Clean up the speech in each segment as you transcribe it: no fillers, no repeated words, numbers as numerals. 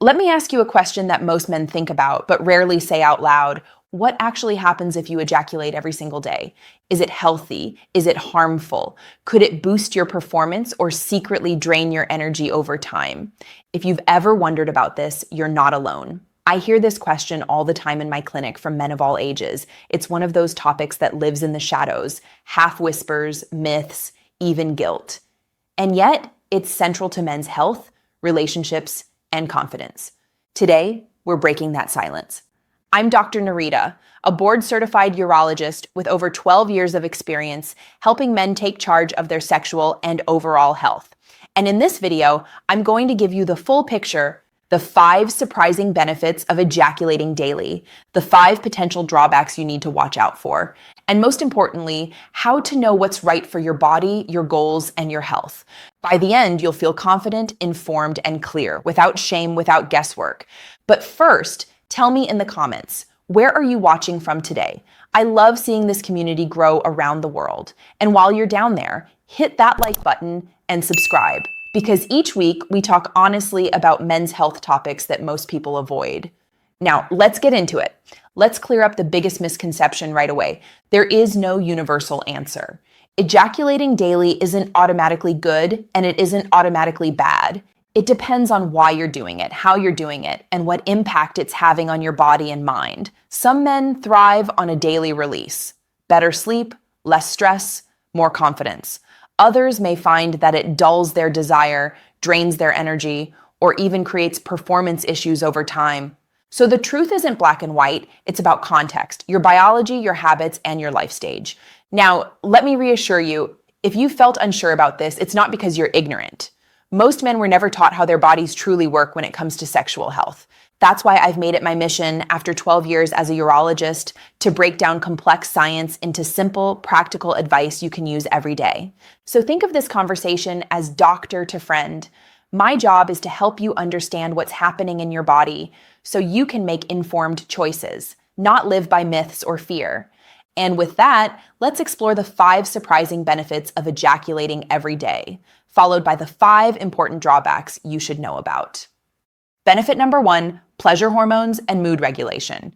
Let me ask you a question that most men think about, but rarely say out loud. What actually happens if you ejaculate every single day? Is it healthy? Is it harmful? Could it boost your performance or secretly drain your energy over time? If you've ever wondered about this, you're not alone. I hear this question all the time in my clinic from men of all ages. It's one of those topics that lives in the shadows, half whispers, myths, even guilt. And yet, it's central to men's health, relationships, and confidence. Today, we're breaking that silence. I'm Dr. Nerita, a board-certified urologist with over 12 years of experience helping men take charge of their sexual and overall health. And in this video, I'm going to give you the full picture, the 5 surprising benefits of ejaculating daily, the 5 potential drawbacks you need to watch out for, and most importantly, how to know what's right for your body, your goals, and your health. By the end, you'll feel confident, informed, and clear, without shame, without guesswork. But first, tell me in the comments, where are you watching from today? I love seeing this community grow around the world. And while you're down there, hit that like button and subscribe, because each week we talk honestly about men's health topics that most people avoid. Now, let's get into it. Let's clear up the biggest misconception right away. There is no universal answer. Ejaculating daily isn't automatically good, and it isn't automatically bad. It depends on why you're doing it, how you're doing it, and what impact it's having on your body and mind. Some men thrive on a daily release. Better sleep, less stress, more confidence. Others may find that it dulls their desire, drains their energy, or even creates performance issues over time. So the truth isn't black and white, it's about context, your biology, your habits, and your life stage. Now, let me reassure you, if you felt unsure about this, it's not because you're ignorant. Most men were never taught how their bodies truly work when it comes to sexual health. That's why I've made it my mission, after 12 years as a urologist, to break down complex science into simple, practical advice you can use every day. So think of this conversation as doctor to friend. My job is to help you understand what's happening in your body so you can make informed choices, not live by myths or fear. And with that, let's explore the 5 surprising benefits of ejaculating every day, followed by the 5 important drawbacks you should know about. Benefit number 1, pleasure hormones and mood regulation.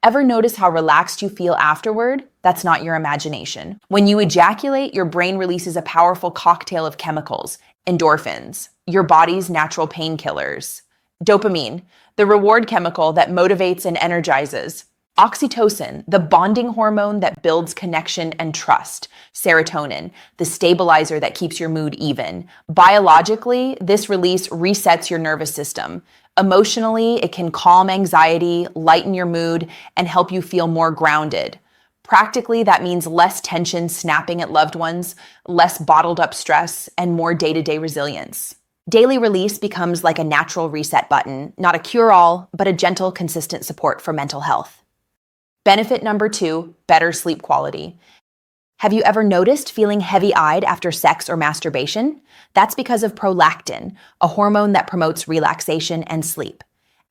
Ever notice how relaxed you feel afterward? That's not your imagination. When you ejaculate, your brain releases a powerful cocktail of chemicals, endorphins, your body's natural painkillers. Dopamine, the reward chemical that motivates and energizes. Oxytocin, the bonding hormone that builds connection and trust. Serotonin, the stabilizer that keeps your mood even. Biologically, this release resets your nervous system. Emotionally, it can calm anxiety, lighten your mood, and help you feel more grounded. Practically, that means less tension snapping at loved ones, less bottled up stress, and more day-to-day resilience. Daily release becomes like a natural reset button, not a cure-all, but a gentle, consistent support for mental health. Benefit number 2, better sleep quality. Have you ever noticed feeling heavy-eyed after sex or masturbation? That's because of prolactin, a hormone that promotes relaxation and sleep.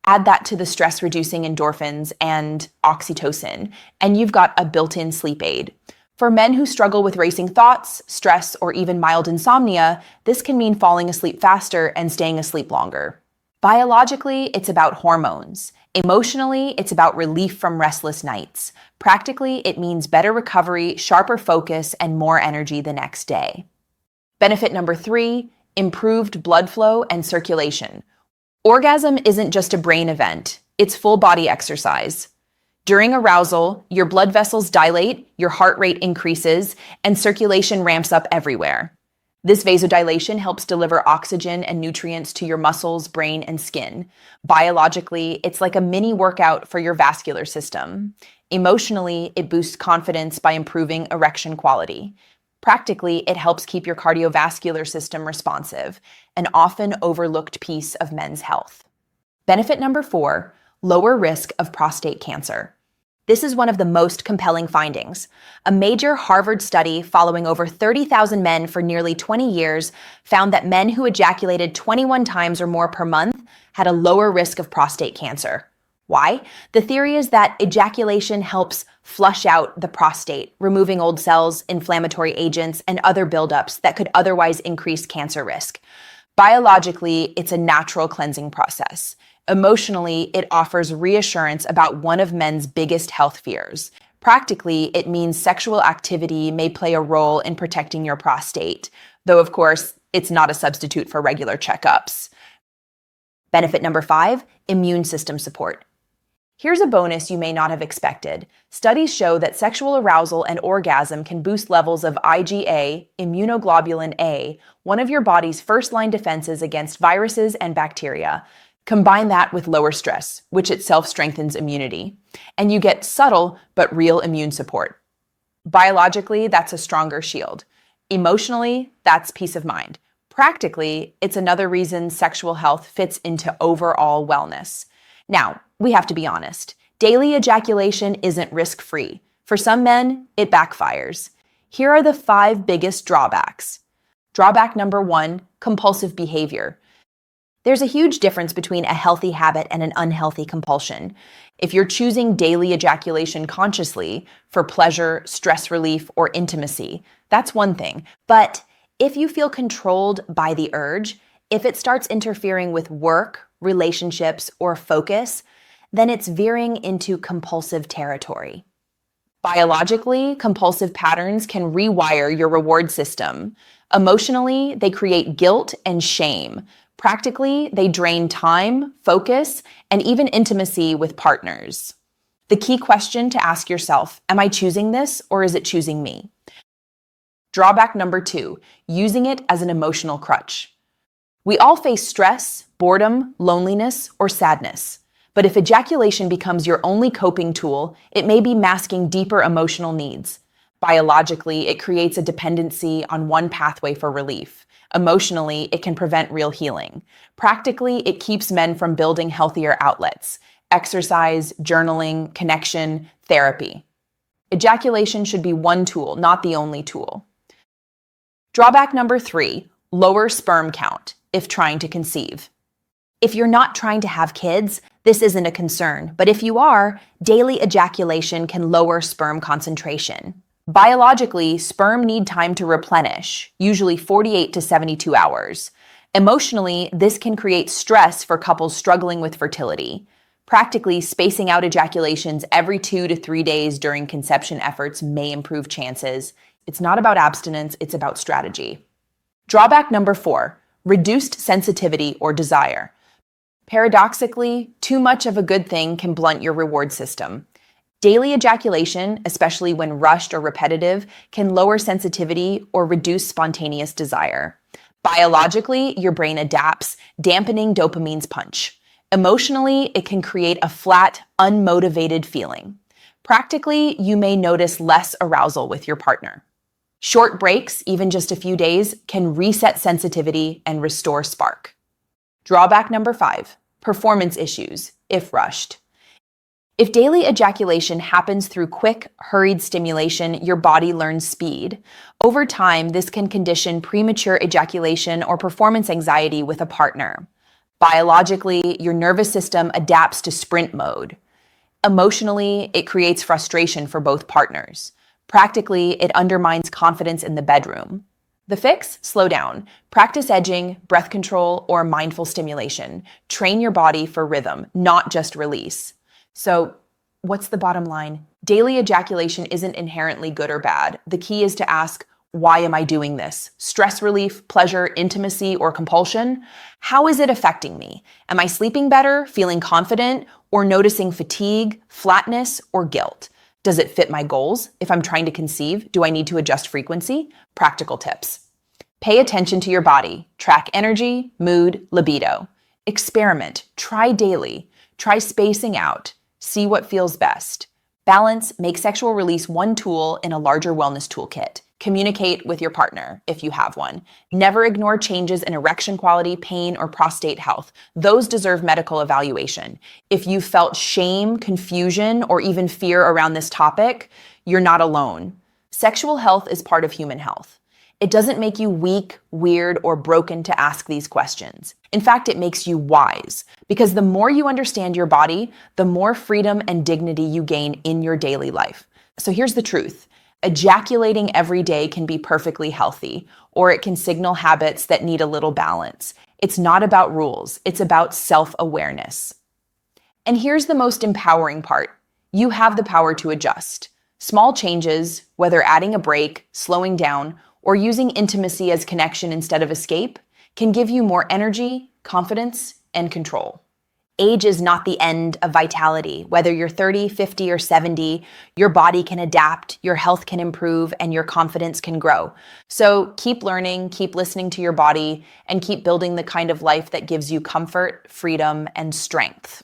Add that to the stress-reducing endorphins and oxytocin, and you've got a built-in sleep aid. For men who struggle with racing thoughts, stress, or even mild insomnia, this can mean falling asleep faster and staying asleep longer. Biologically, it's about hormones. Emotionally, it's about relief from restless nights. Practically, it means better recovery, sharper focus, and more energy the next day. Benefit number 3, improved blood flow and circulation. Orgasm isn't just a brain event, it's full body exercise. During arousal, your blood vessels dilate, your heart rate increases, and circulation ramps up everywhere. This vasodilation helps deliver oxygen and nutrients to your muscles, brain, and skin. Biologically, it's like a mini workout for your vascular system. Emotionally, it boosts confidence by improving erection quality. Practically, it helps keep your cardiovascular system responsive, an often overlooked piece of men's health. Benefit number 4, lower risk of prostate cancer. This is one of the most compelling findings. A major Harvard study following over 30,000 men for nearly 20 years found that men who ejaculated 21 times or more per month had a lower risk of prostate cancer. Why? The theory is that ejaculation helps flush out the prostate, removing old cells, inflammatory agents, and other buildups that could otherwise increase cancer risk. Biologically, it's a natural cleansing process. Emotionally, it offers reassurance about one of men's biggest health fears. Practically, it means sexual activity may play a role in protecting your prostate, though, of course, it's not a substitute for regular checkups. Benefit number 5, immune system support. Here's a bonus you may not have expected. Studies show that sexual arousal and orgasm can boost levels of IgA, immunoglobulin A, one of your body's first-line defenses against viruses and bacteria. Combine that with lower stress, which itself strengthens immunity, and you get subtle but real immune support. Biologically, that's a stronger shield. Emotionally, that's peace of mind. Practically, it's another reason sexual health fits into overall wellness. Now, we have to be honest. Daily ejaculation isn't risk-free. For some men, it backfires. Here are the 5 biggest drawbacks. Drawback number 1, compulsive behavior. There's a huge difference between a healthy habit and an unhealthy compulsion. If you're choosing daily ejaculation consciously for pleasure, stress relief, or intimacy, that's one thing. But if you feel controlled by the urge, if it starts interfering with work, relationships, or focus, then it's veering into compulsive territory. Biologically, compulsive patterns can rewire your reward system. Emotionally, they create guilt and shame. Practically, they drain time, focus, and even intimacy with partners. The key question to ask yourself, am I choosing this or is it choosing me? Drawback number 2, using it as an emotional crutch. We all face stress, boredom, loneliness, or sadness. But if ejaculation becomes your only coping tool, it may be masking deeper emotional needs. Biologically, it creates a dependency on one pathway for relief. Emotionally, it can prevent real healing. Practically, it keeps men from building healthier outlets: exercise, journaling, connection, therapy. Ejaculation should be one tool, not the only tool. Drawback number 3, lower sperm count if trying to conceive. If you're not trying to have kids, this isn't a concern, but if you are, daily ejaculation can lower sperm concentration. Biologically, sperm need time to replenish, usually 48 to 72 hours. Emotionally, this can create stress for couples struggling with fertility. Practically, spacing out ejaculations every 2 to 3 days during conception efforts may improve chances. It's not about abstinence, it's about strategy. Drawback number 4, reduced sensitivity or desire. Paradoxically, too much of a good thing can blunt your reward system. Daily ejaculation, especially when rushed or repetitive, can lower sensitivity or reduce spontaneous desire. Biologically, your brain adapts, dampening dopamine's punch. Emotionally, it can create a flat, unmotivated feeling. Practically, you may notice less arousal with your partner. Short breaks, even just a few days, can reset sensitivity and restore spark. Drawback number 5, performance issues, if rushed. If daily ejaculation happens through quick, hurried stimulation, your body learns speed. Over time, this can condition premature ejaculation or performance anxiety with a partner. Biologically, your nervous system adapts to sprint mode. Emotionally, it creates frustration for both partners. Practically, it undermines confidence in the bedroom. The fix? Slow down. Practice edging, breath control, or mindful stimulation. Train your body for rhythm, not just release. So, what's the bottom line? Daily ejaculation isn't inherently good or bad. The key is to ask, why am I doing this? Stress relief, pleasure, intimacy, or compulsion? How is it affecting me? Am I sleeping better, feeling confident, or noticing fatigue, flatness, or guilt? Does it fit my goals? If I'm trying to conceive, do I need to adjust frequency? Practical tips. Pay attention to your body. Track energy, mood, libido. Experiment. Try daily. Try spacing out. See what feels best. Balance. Make sexual release one tool in a larger wellness toolkit. Communicate with your partner if you have one. Never ignore changes in erection quality, pain, or prostate health. Those deserve medical evaluation. If you felt shame, confusion, or even fear around this topic, you're not alone. Sexual health is part of human health. It doesn't make you weak, weird, or broken to ask these questions. In fact, it makes you wise, because the more you understand your body, the more freedom and dignity you gain in your daily life. So here's the truth. Ejaculating every day can be perfectly healthy, or it can signal habits that need a little balance. It's not about rules, it's about self-awareness. And here's the most empowering part. You have the power to adjust. Small changes, whether adding a break, slowing down, or using intimacy as connection instead of escape, can give you more energy, confidence, and control. Age is not the end of vitality. Whether you're 30, 50, or 70, your body can adapt, your health can improve, and your confidence can grow. So keep learning, keep listening to your body, and keep building the kind of life that gives you comfort, freedom, and strength.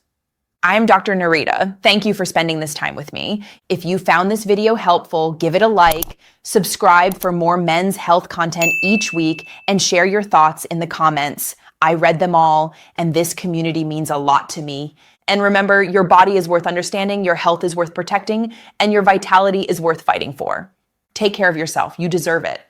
I'm Dr. Narita. Thank you for spending this time with me. If you found this video helpful, give it a like, subscribe for more men's health content each week, and share your thoughts in the comments. I read them all, and this community means a lot to me. And remember, your body is worth understanding, your health is worth protecting, and your vitality is worth fighting for. Take care of yourself. You deserve it.